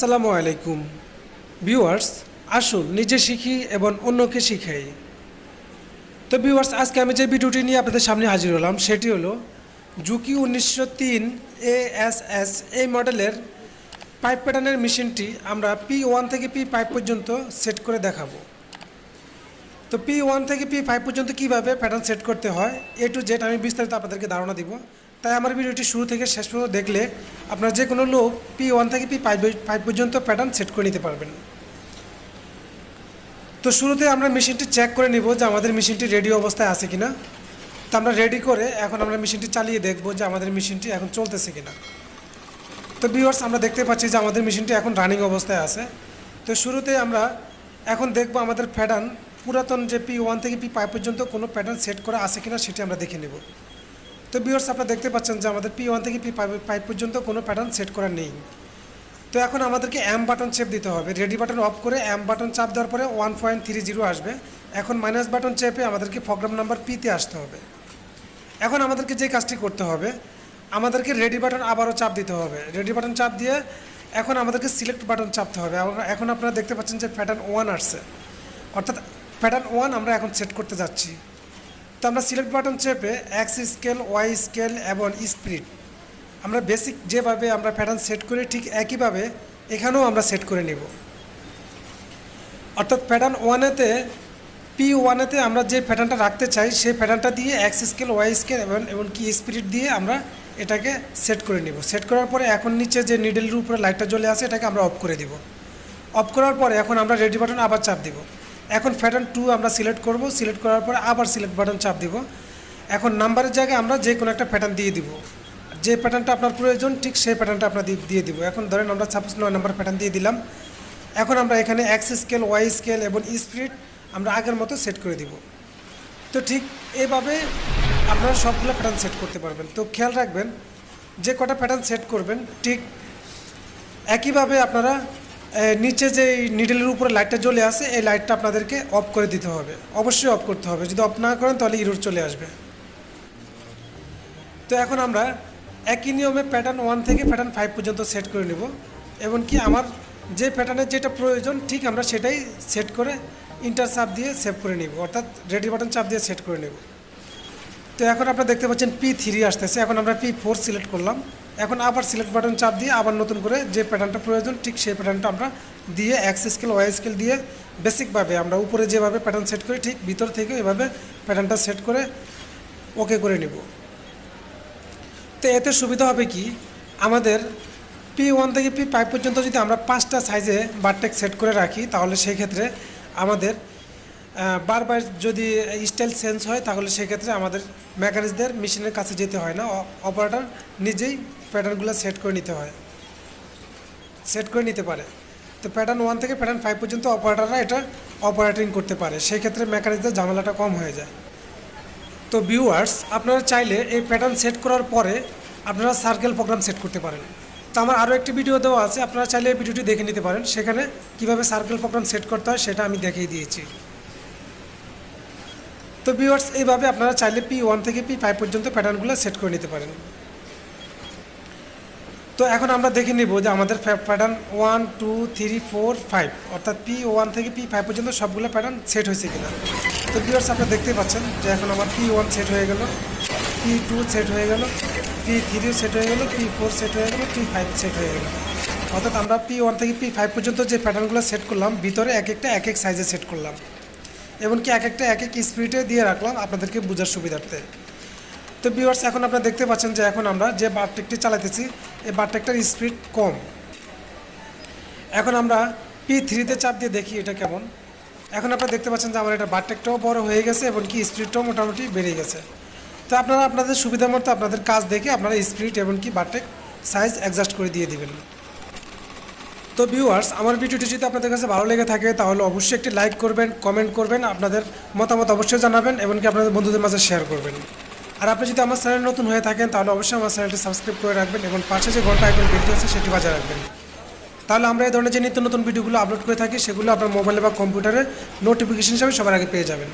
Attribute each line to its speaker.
Speaker 1: আসসালামু আলাইকুম ভিউয়ার্স, আসুন নিজে শিখি এবং অন্যকে শিখাই। তো ভিউয়ার্স, আজকে আমি যে ভিডিওটি নিয়ে আপনাদের সামনে হাজির হলাম সেটি হলো জুকি 1903 ASS এই মডেলের পাইপ প্যাটার্নের মেশিনটি আমরা P1 থেকে P5 পর্যন্ত সেট করে দেখাবো। তো P1 থেকে P5 পর্যন্ত কীভাবে প্যাটার্ন সেট করতে হয় A to Z আমি বিস্তারিত আপনাদেরকে ধারণা দিব। তাই আমার ভিডিওটি শুরু থেকে শেষ পর্যন্ত দেখলে আপনারা যে কোনো লোক P1 থেকে P5 পর্যন্ত প্যাটার্ন সেট করে নিতে পারবেন। তো শুরুতে আমরা মেশিনটি চেক করে নিব যে আমাদের মেশিনটি রেডি অবস্থায় আছে কিনা। তো আমরা রেডি করে এখন আমরা মেশিনটি চালিয়ে দেখব যে আমাদের মেশিনটি এখন চলতেছে কিনা। তো ভিউয়ার্স, আমরা দেখতে পাচ্ছি যে আমাদের মেশিনটি এখন রানিং অবস্থায় আছে। তো শুরুতে আমরা এখন দেখব আমাদের প্যাটার্ন পুরাতন যে P1 থেকে P5 পর্যন্ত কোনো প্যাটার্ন সেট করা আছে কিনা সেটি আমরা দেখে নেব। তো ভিউয়ার্স, আপনারা দেখতে পাচ্ছেন যে আমাদের P1 থেকে P5 পর্যন্ত কোনো প্যাটার্ন সেট করা নেই। তো এখন আমাদেরকে এম বাটন চেপ দিতে হবে। রেডি বাটন অফ করে এম বাটন চাপ দেওয়ার পরে 1.30 আসবে। এখন মাইনাস বাটন চেপে আমাদেরকে প্রোগ্রাম নাম্বার P-তে আসতে হবে। এখন আমাদেরকে যে কাজটি করতে হবে, আমাদেরকে রেডি বাটন আবারও চাপ দিতে হবে। রেডি বাটন চাপ দিয়ে এখন আমাদেরকে সিলেক্ট বাটন চাপতে হবে। এখন আপনারা দেখতে পাচ্ছেন যে প্যাটার্ন 1 আসছে, অর্থাৎ প্যাটার্ন 1 আমরা এখন সেট করতে যাচ্ছি। তো আমরা সিলেক্ট বাটন চেপে এক্স স্কেল, ওয়াই স্কেল এবং স্পিড আমরা বেসিক যেভাবে আমরা প্যাটার্ন সেট করি ঠিক একইভাবে এখানেও আমরা সেট করে নিব। অর্থাৎ প্যাটার্ন 1-এতে P1-এতে আমরা যে প্যাটার্নটা রাখতে চাই সেই প্যাটার্নটা দিয়ে এক্স স্কেল, ওয়াই স্কেল এবং কি স্পিড দিয়ে আমরা এটাকে সেট করে নিব। সেট করার পরে এখন নিচে যে নিডেলের উপরে লাইটটা জ্বলে আছে এটাকে আমরা অফ করে দিব। অফ করার পরে এখন আমরা রেডি বাটন আবার চাপ দিব। এখন প্যাটার্ন 2 আমরা সিলেক্ট করব। সিলেক্ট করার পরে আবার সিলেক্ট বাটন চাপ দিব। এখন নাম্বারের জায়গায় আমরা যে কোনো একটা প্যাটার্ন দিয়ে দিব। যে প্যাটার্নটা আপনার প্রয়োজন ঠিক সেই প্যাটার্নটা আমরা দিয়ে দিব। এখন ধরেন আমরা সাপোজ 9 নাম্বার প্যাটার্ন দিয়ে দিলাম। এখন আমরা এখানে এক্স স্কেল, ওয়াই স্কেল এবং স্পিড আমরা আগের মতো সেট করে দিব। তো ঠিক এইভাবে আপনারা সবগুলো প্যাটার্ন সেট করতে পারবেন। তো খেয়াল রাখবেন যে কটা প্যাটার্ন সেট করবেন ঠিক একইভাবে আপনারা নিচে যে নিডেলের উপরে লাইটটা জ্বলে আসে এই লাইটটা আপনাদেরকে অফ করে দিতে হবে। অবশ্যই অফ করতে হবে, যদি অফ না করেন তাহলে ইরর চলে আসবে। তো এখন আমরা একই নিয়মে প্যাটার্ন 1 থেকে প্যাটার্ন 5 পর্যন্ত সেট করে নেব। এমনকি আমার যে প্যাটার্নের যেটা প্রয়োজন ঠিক আমরা সেটাই সেট করে ইন্টার চাপ দিয়ে সেভ করে নিব, অর্থাৎ রেডি বাটন চাপ দিয়ে সেট করে নেব। তো এখন আপনারা দেখতে পাচ্ছেন P3 আসতেছে। এখন আমরা P4 সিলেক্ট করলাম। এখন আবার সিলেক্ট বাটন চাপ দিয়ে আবার নতুন করে যে প্যাটার্নটা প্রয়োজন ঠিক সেই প্যাটার্নটা আমরা দিয়ে এক্স স্কেল, ওয়াই স্কেল দিয়ে বেসিকভাবে আমরা উপরে যেভাবে প্যাটার্ন সেট করি ঠিক ভিতর থেকে এভাবে প্যাটার্নটা সেট করে ওকে করে নেব। তো এতে সুবিধা হবে কি, আমাদের P1 থেকে P5 পর্যন্ত যদি আমরা 5টা সাইজে বারটেক সেট করে রাখি তাহলে সেই ক্ষেত্রে আমাদের বারবার যদি স্টাইল চেঞ্জ হয় তাহলে সেক্ষেত্রে আমাদের মেকানিকদের মেশিনের কাছে যেতে হয় না, অপারেটর নিজেই প্যাটার্নগুলো সেট করে নিতে পারে। তো প্যাটার্ন 1 থেকে প্যাটার্ন 5 পর্যন্ত অপারেটররা এটা অপারেটিং করতে পারে, সেই ক্ষেত্রে মেকানিকদের ঝামেলাটা কম হয়ে যায়। তো ভিউয়ার্স, আপনারা চাইলে এই প্যাটার্ন সেট করার পরে আপনারা সার্কেল প্রোগ্রাম সেট করতে পারেন। তো আমার আরও একটি ভিডিও দেওয়া আছে, আপনারা চাইলে এই ভিডিওটি দেখে নিতে পারেন। সেখানে কিভাবে সার্কেল প্রোগ্রাম সেট করতে হয় সেটা আমি দেখিয়ে দিয়েছি। তো ভিউয়ার্স, এইভাবে আপনারা চাইলে P1 থেকে P5 পর্যন্ত প্যাটার্নগুলো সেট করে নিতে পারেন। তো এখন আমরা দেখে নিব যে আমাদের প্যাটার্ন 1, 2, 3, 4, 5 অর্থাৎ P1 থেকে P5 পর্যন্ত সবগুলো প্যাটার্ন সেট হয়েছে কিনা। তো ভিউয়ার্স, আপনারা দেখতেই পাচ্ছেন যে এখন আমার P1 সেট হয়ে গেল, P2 সেট হয়ে গেল, P3 সেট হয়ে গেল, P4 সেট হয়ে গেল, P5 সেট হয়ে গেল। অর্থাৎ আমরা P1 থেকে P5 পর্যন্ত যে প্যাটার্নগুলো সেট করলাম ভিতরে এক একটা এক এক সাইজে সেট করলাম, এমনকি এক একটা এক এক স্পিডে দিয়ে রাখলাম আপনাদেরকে বোঝার সুবিধার্থে। তো ভিউয়ার্স, এখন আপনারা দেখতে পাচ্ছেন যে এখন আমরা যে বারটেকটি চালাতেছি এই বারটেকটার স্পিড কম। এখন আমরা P3-তে চাপ দিয়ে দেখি এটা কেমন। এখন আপনারা দেখতে পাচ্ছেন যে আমার এটা বারটেকটাও বড় হয়ে গেছে এবং কি স্পিডটাও মোটামুটি বেড়ে গেছে। তো আপনারা আপনাদের সুবিধা মতো আপনাদের কাজ দেখে আপনারা স্পিড এবং কি বারটেক সাইজ অ্যাডজাস্ট করে দিয়ে দিবেন। তো ভিউয়ার্স, আমার ভিডিওটি যদি আপনাদের কাছে ভালো লেগে থাকে তাহলে অবশ্যই একটি লাইক করবেন, কমেন্ট করবেন, আপনাদের মতামত অবশ্যই জানাবেন এবং কি আপনাদের বন্ধুদের মাঝে শেয়ার করবেন। আর আপনি যদি আমার চ্যানেল নতুন হয়ে থাকেন তাহলে অবশ্যই আমার চ্যানেলটি সাবস্ক্রাইব করে রাখবেন এবং পাশে যে ঘন্টা আইকন বেলটি আছে সেটি বাজায় রাখবেন। তাহলে আমরা এই ধরনের যে নিত্য নতুন ভিডিওগুলো আপলোড করে থাকি সেগুলো আপনার মোবাইলে বা কম্পিউটারে নোটিফিকেশন হিসাবে সবার আগে পেয়ে যাবেন।